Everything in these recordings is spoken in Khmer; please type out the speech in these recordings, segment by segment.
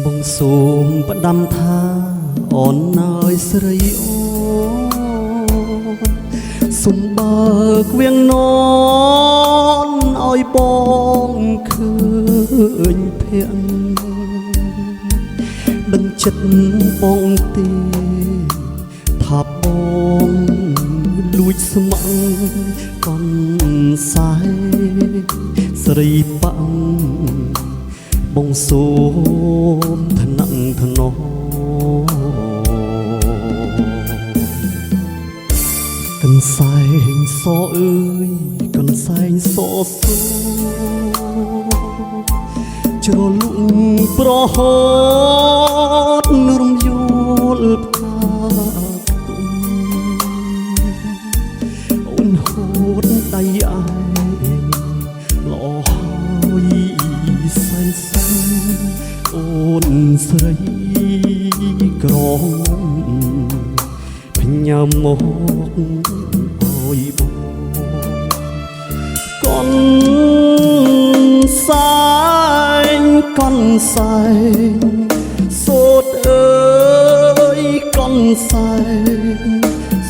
បងសូមផ្ដាំថាអូនអើយស្រីអូនសូមបើកវាងននឲ្យបងឃើញភ័ក្រដឹងចិត្តបងទេថាបងលួចស្ម័គ្រកនសាយស្រីបាំងបងសូមថ្នាក់ថ្នមកន្សែងសអើយកន្សែងសសួជ្រលក់ប្រហត់រំយល់ផ្កាទុំអូនហូតដៃឯងល្អហើយសែនសែនអូនស្រីក្រមផ្ញើមកឲ្យបងកនសែងកនសែងសូត្រអើយកនសែង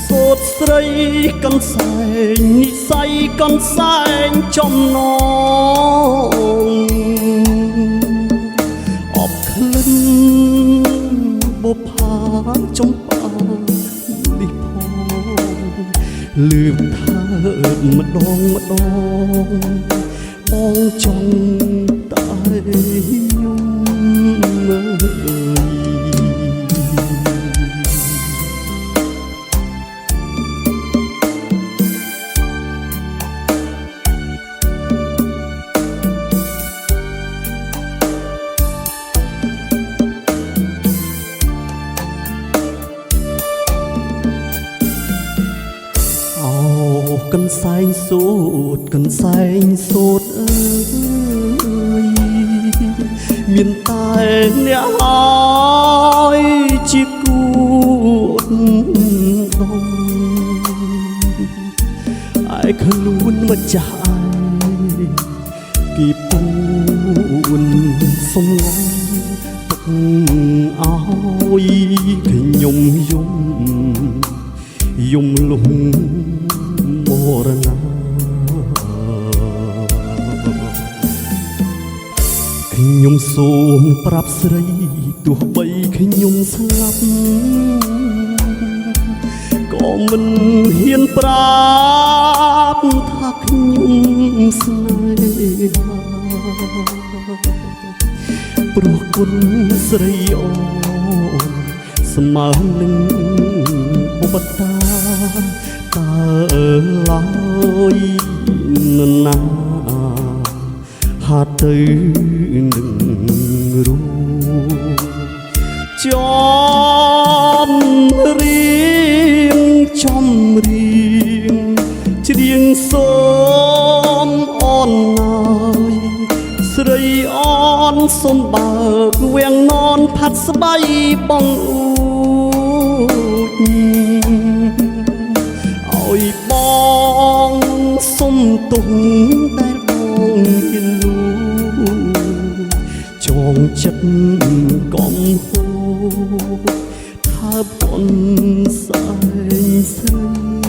សូត្រស្រីកនសែងនិស័យកនសែងចំណងអបក្លិនបុផាចំប៉ានេះផងលឺថាម្ដងម្ដងបងចង់តែខ្ញុំមើលកន្សែងសូត្រកន្សែងសូត្រអើយមានតែអ្នកហើយជាគូដងឯខ្លួនម្ចាស់ឯងគេពូនសំឡងទុកឲ្យខ្ញុំយំលងមរណាខ្ញុំសូមប្រាប់ស្រីទោះបីខ្ញុំស្លាប់ក៏មិនហ៊ានប្រាប់ថាខ្ញុំស្នេហាព្រោះគុណស្រីអូនស្មើនឹងបុព្វតាតើឡើយនរណាហាត់ទៅនឹងរូបចំរៀងចំរៀងច្រៀងសូមអូនហើយស្រីអូនសូមបើកវាំងននផាត់ស្បៃបងអូចឲ្យបងសុំទុំតែបងហ៊ានលូចងចិត្តកំហូរថាបនសែងស្រី